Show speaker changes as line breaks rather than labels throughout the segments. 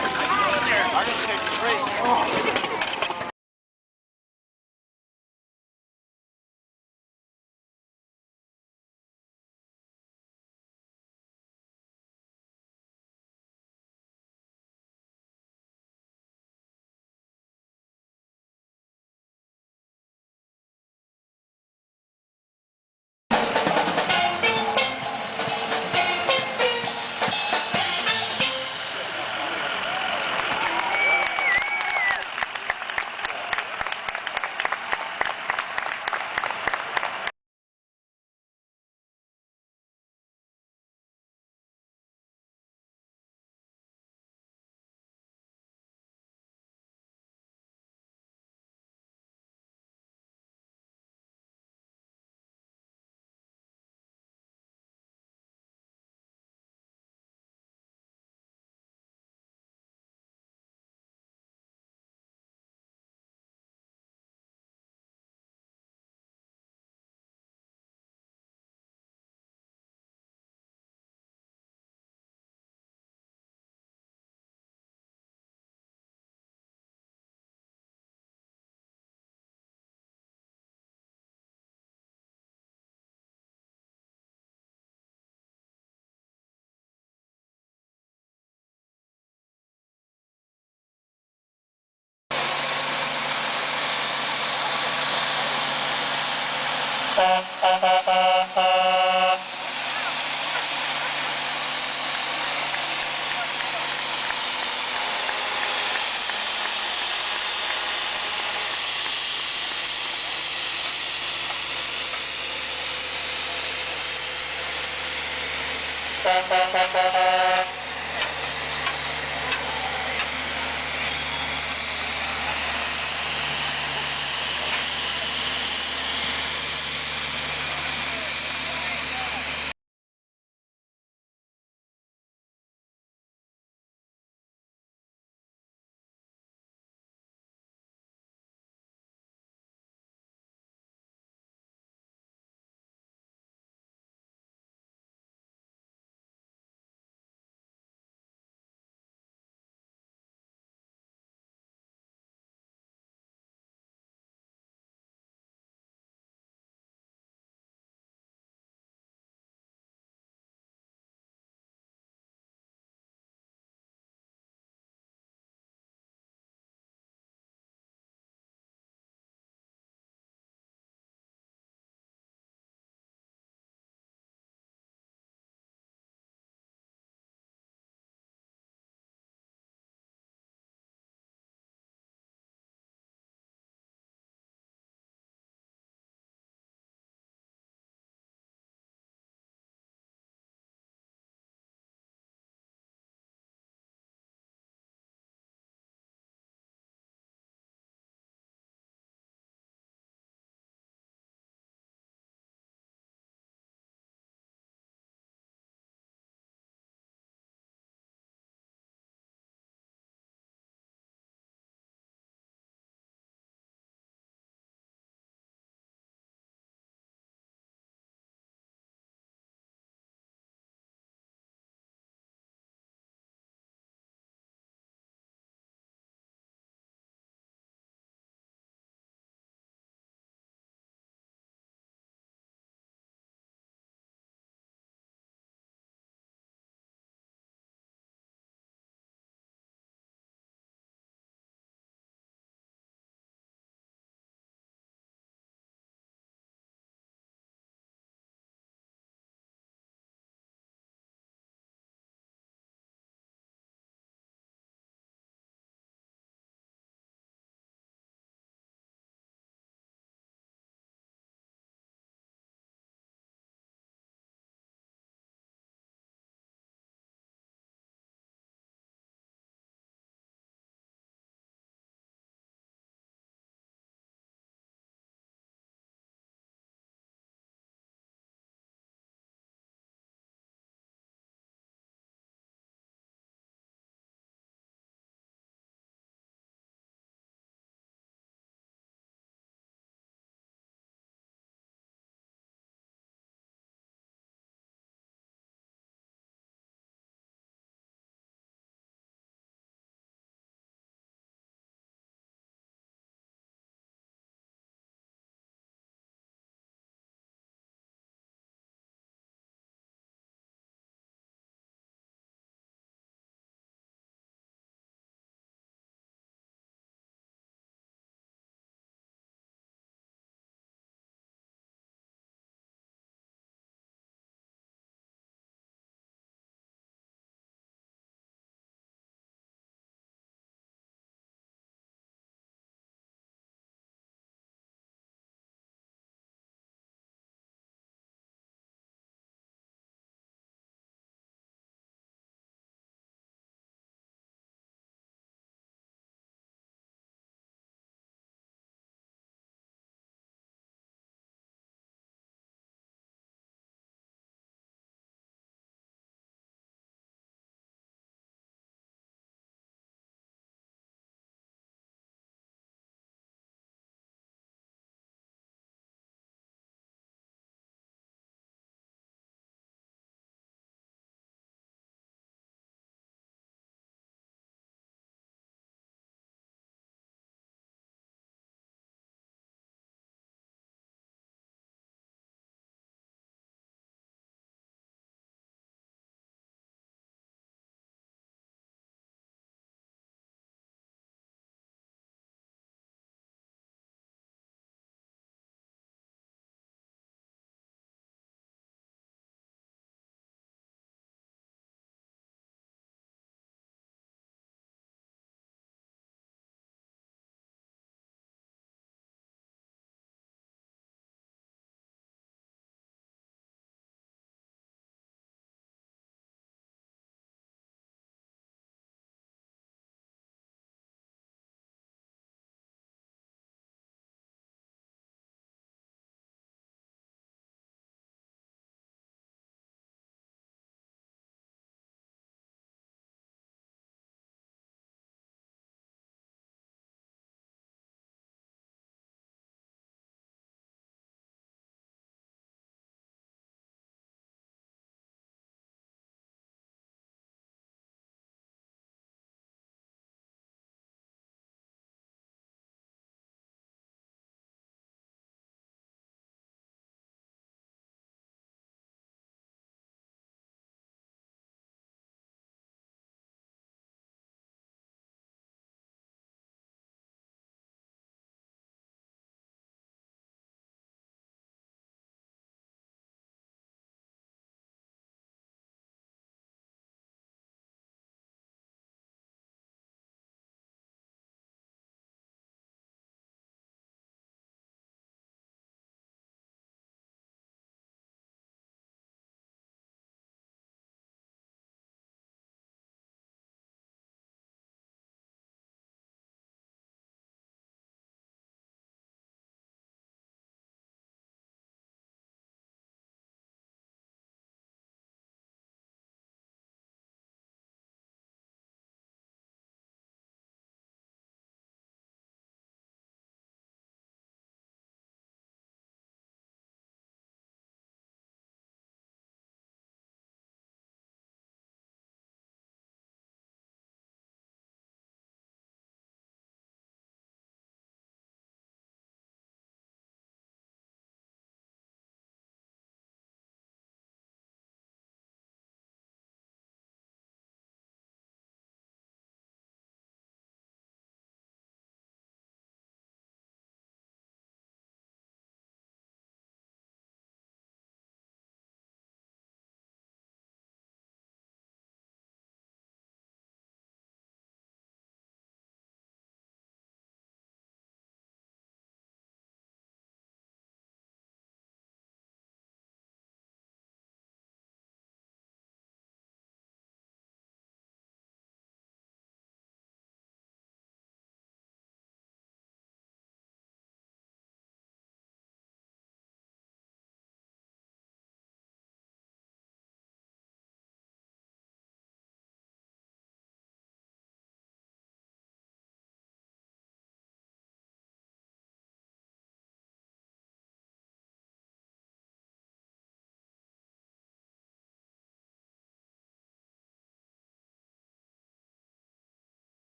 I'm gonna take 3.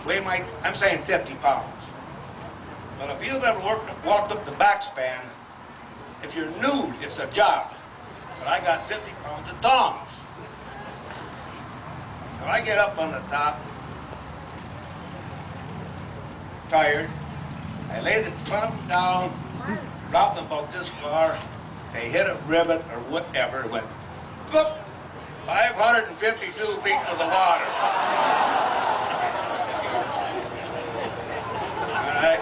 I'm saying 50 pounds. But if you've ever walked up the backspan, if you're nude, it's a job. But I got 50 pounds of tongs. So I get up on the top, tired. I lay the front of them down, drop them about this far. They hit a rivet or whatever. It went, whoop, 552 feet into the water. All right?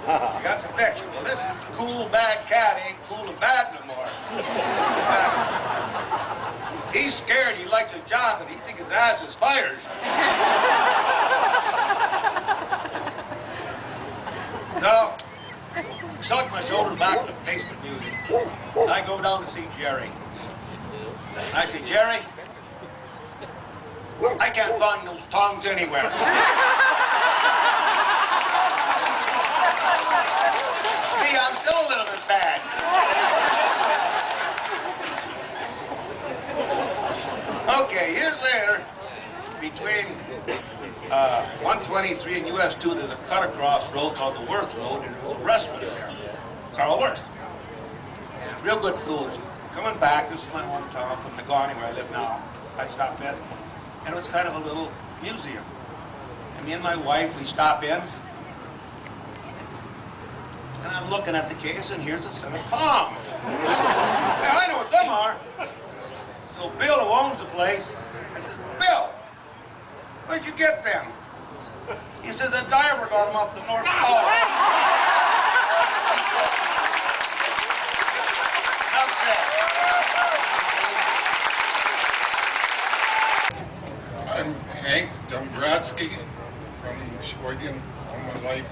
You got the picture. Well, this cool, bad cat ain't cool and bad no more. He's scared. He likes his job, and he thinks his ass is fired. So, sunk my shoulder back to face the music. I go down to see Jerry. I say, Jerry, I can't find those tongs anywhere. See, I'm still a little bit bad. Okay, years later, between 123 and US 2, there's a cut-across road called the Worth Road, and there's a restaurant there, Carl Worth. And real good food. Coming back, this is my hometown from Nagani, where I live now. I stopped in, and it was kind of a little museum. And me and my wife, we stop in, and I'm looking at the case, and here's a set of tongs. Now, I know what them are. So Bill, who owns the place, I says, Bill, where'd you get them? He said, the diver got them off the North Pole. Enough said.
I'm Hank Dombratsky from Sheboygan all my life,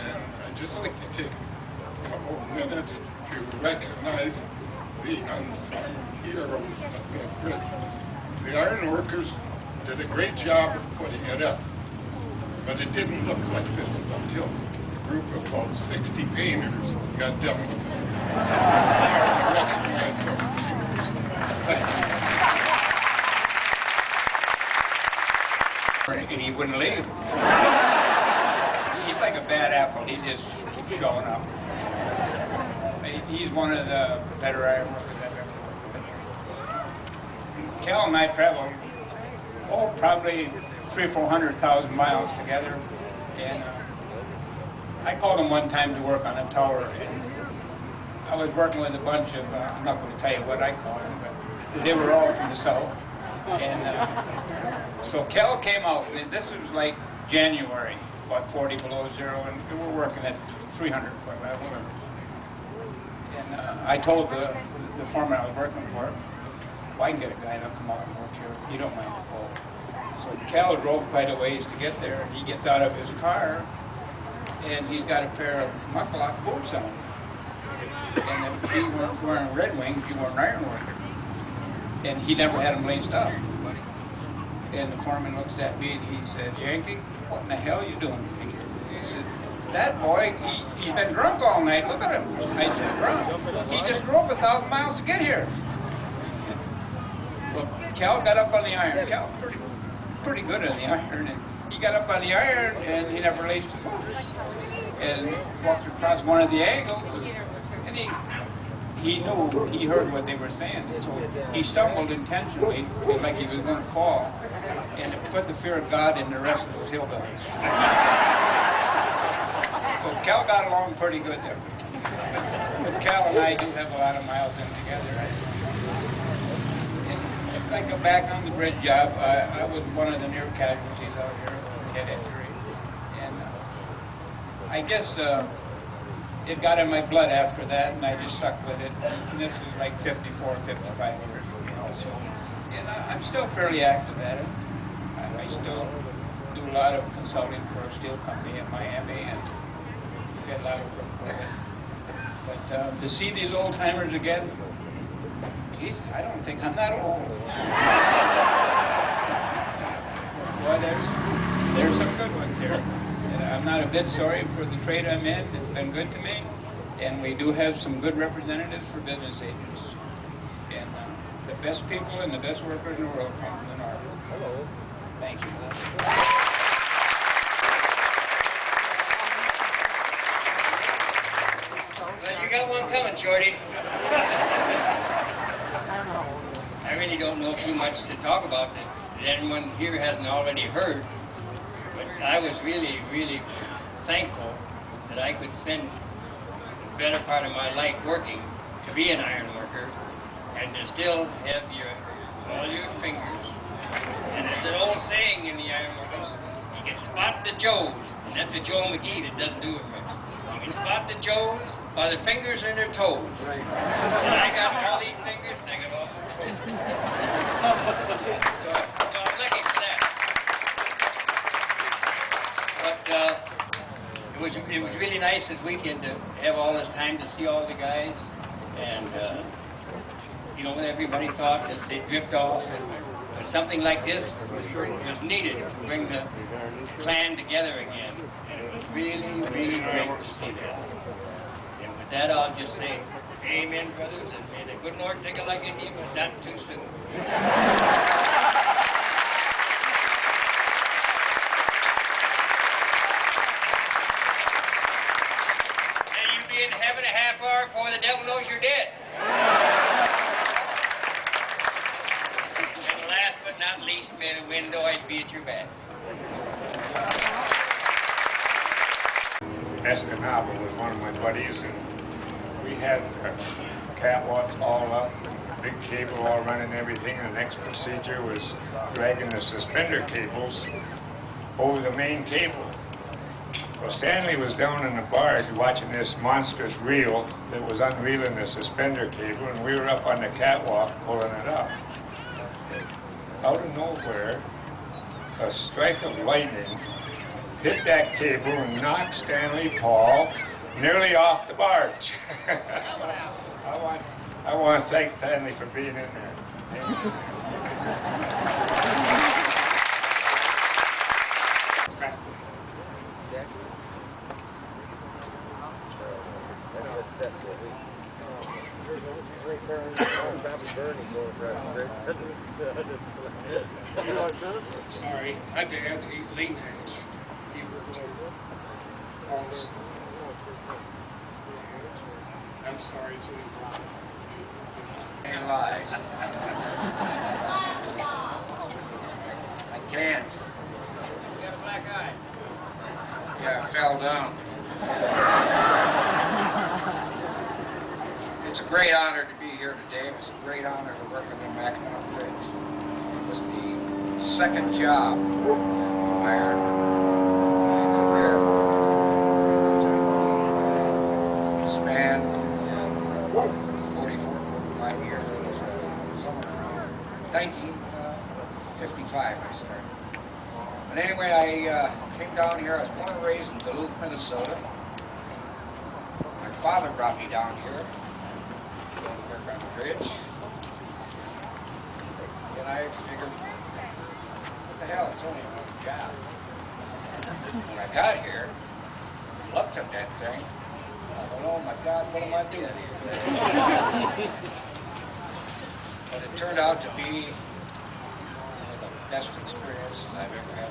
and I'd just like to take a couple of minutes to recognize the unsung hero of the bridge. The iron workers did a great job of putting it up, but it didn't look like this until a group of about 60 painters got done with it. I want to recognize some heroes. Thank you.
And he wouldn't leave. He's like a bad apple. He just keeps showing up. He's one of the better iron workers I've ever worked with. Cal and I traveled, probably 300,000 or 400,000 miles together. And I called him one time to work on a tower. And I was working with a bunch of, I'm not going to tell you what I call them, but they were all from the south. And so Cal came out, and this was like January, about 40 below zero, and we were working at 300 foot level. And I told the foreman I was working for, well, I can get a guy to come out and work here. You don't mind the cold. So Cal drove quite a ways to get there, and he gets out of his car, and he's got a pair of mucklock boots on. And if you weren't wearing Red Wings, you weren't an iron worker. And he never had them laced up. And the foreman looks at me and he said, Yankee, what in the hell are you doing here? He said, that boy, he's been drunk all night. Look at him. I said, drunk? He just drove 1,000 miles to get here. Well, Cal got up on the iron. Cal's pretty good on the iron. And he got up on the iron and he never laced his boots. And walked across one of the angles. And he knew, he heard what they were saying. So he stumbled intentionally, like he was going to fall. And it put the fear of God in the rest of those hillbillies. So Cal got along pretty good there. But Cal and I do have a lot of miles in together. And if I go back on the bridge job, I was one of the near casualties out here, head injury. And I guess it got in my blood after that, and I just stuck with it. And this is like 54, 55 years, you know. So, and I'm still fairly active at it. I still do a lot of consulting for a steel company in Miami, and get a lot of work for it. But to see these old timers again, geez, I don't think I'm that old. Boy, there's some good ones here. And I'm not a bit sorry for the trade I'm in. It's been good to me. And we do have some good representatives for business agents. And the best people and the best workers in the world come from the North. Hello. Thank you.
doing, Shorty? I really don't know too much to talk about that anyone here hasn't already heard. But I was really, really thankful that I could spend the better part of my life working to be an iron worker and to still have all your fingers. And there's an old saying in the iron workers, you can spot the Joes, and that's a Joe McGee that doesn't do it much. You can spot the Joes by the fingers in their toes. Right. And I got all these fingers, and I got all their toes. So I'm lucky for that. But it was really nice this weekend to have all this time to see all the guys, and you know, everybody thought that they'd drift off, but something like this was needed to bring the clan together again. And it was really, really great to see that. And with that, I'll just say, amen, brothers, and may the good Lord take it like Indian, but not too soon. And you be in heaven a half hour before the devil knows you're dead. And last but not least, may the wind always be at your back.
Escanaba was one of my buddies, and we had catwalks all up, big cable all running everything, and the next procedure was dragging the suspender cables over the main cable. Well, Stanley was down in the barge watching this monstrous reel that was unreeling the suspender cable, and we were up on the catwalk pulling it up. Out of nowhere, a strike of lightning hit that cable and knocked Stanley Paul nearly off the barge. I want to thank Stanley for being in there.
Sorry, my dad, he lean edge. He worked falls. I'm sorry, it's really wrong.
And lies. I can't.
You got a black eye.
Yeah, I fell down. It's a great honor to be here today. It was a great honor to work on the Mackinac Bridge. It was the second job of my career. 45 years, somewhere around 1955 I started. But anyway, I came down here. I was born and raised in Duluth, Minnesota. My father brought me down here to work on the bridge. And I figured, what the hell, it's only one job. When I got here, looked at that thing, I thought, oh my God, what am I doing here? But it turned out to be one of the best experiences I've ever had.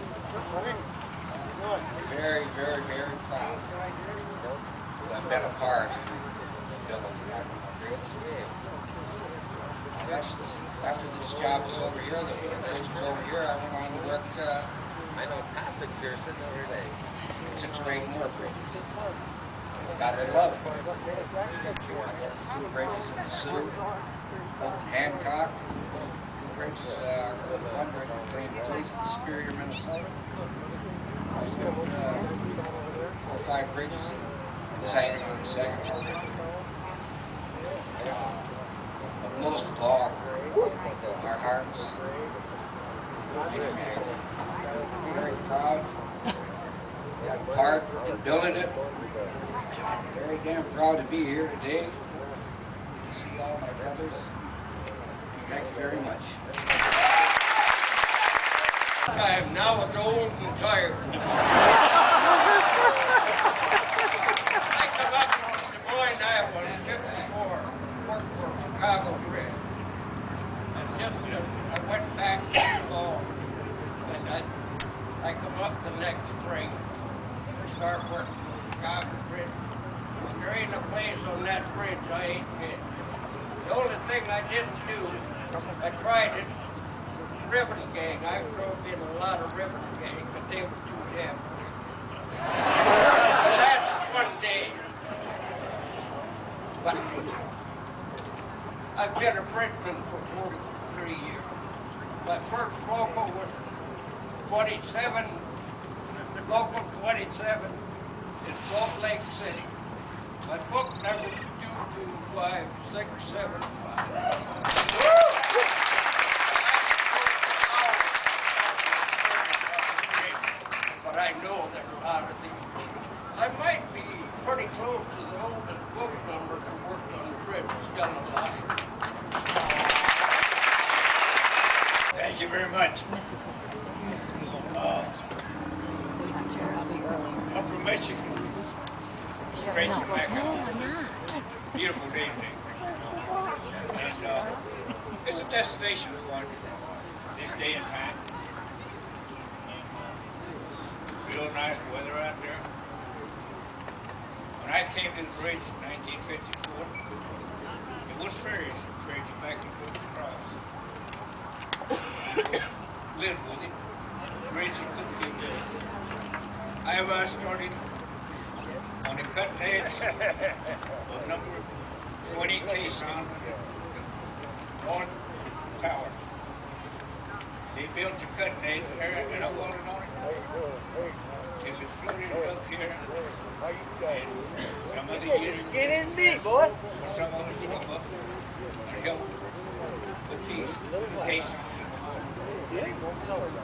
Very, very, very proud that I've been a part of building the Mackinac Bridge. After this job was over here, the bridge was over here, I went on to work sixth grade in Workbridge. Got to love it. Two bridges in the Sioux, opened Hancock, two bridges, one bridge between Duluth and Superior, Minnesota. I built 4 or 5 bridges, decided on the second one. But most of all, our hearts, very proud, got part in building it. Very damn proud to be here today to see all my brothers. Thank you very much.
I am now old and tired. I come up from Des Moines, Iowa in '54, worked for Chicago Bridge. And just I went back to fall, and I come up the next spring to start working for Chicago Bridge. There ain't a place on that bridge I ain't been. The only thing I didn't do, I tried it, ribbon gang. I drove in a lot of ribbon gang, but they were too damn quick. But that's one day. But I've been a bridgeman for 43 years. My first local was 27, local 27 in Salt Lake City. My book number is 225675. But I know there are a lot of these. I might be pretty close to the oldest book number that worked on the bridge still alive.
Thank you very much. I'm from Michigan. Straight to Mackinac. Beautiful day today. And it's a destination we want this day and time. Real nice weather out there. When I came to the bridge in 1954, it was ferries that carried you back and forth across. Lived with it. The bridge it couldn't be built. I started on the cutting edge of number 20 caisson, North Tower. They built the cutting edge there, and I welded on it till it floated up here. And some of the years,
Get in me, boy.
some of us come up and help put these caissons in the water.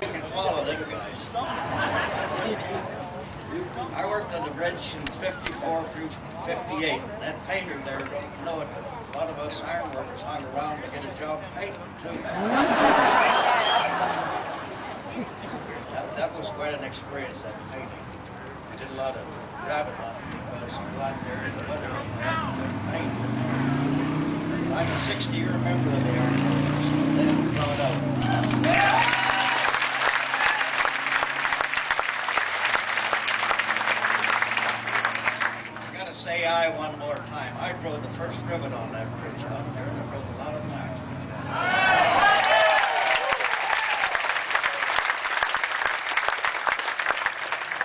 You can follow them guys. I worked on the bridge in 54 through 58. That painter there don't know it, but a lot of us iron workers hung around to get a job painting too. That was quite an experience, that painting. We did a lot of driving on it because we got there in the weather and paint. I'm a 60-year member of the Iron Workers, so they haven't brought out. Say I one more time. I drove the first ribbon on that bridge out there, and I drove a lot of miles.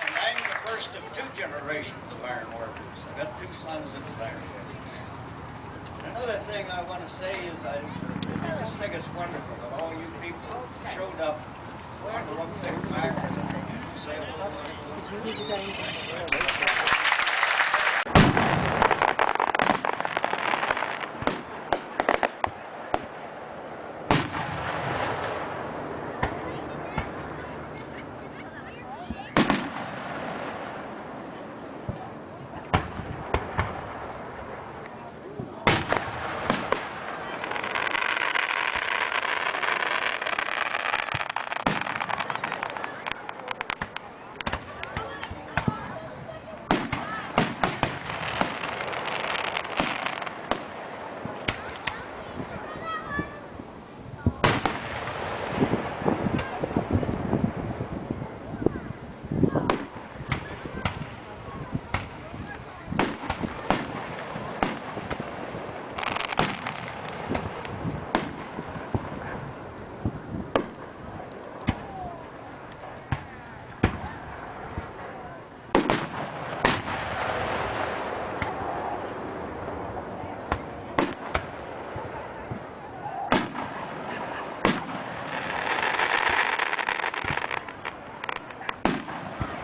And I'm the first of two generations of iron workers. I've got two sons in the iron workers. Another thing I want to say is I just think it's wonderful that all you people showed up and looked back and say hello.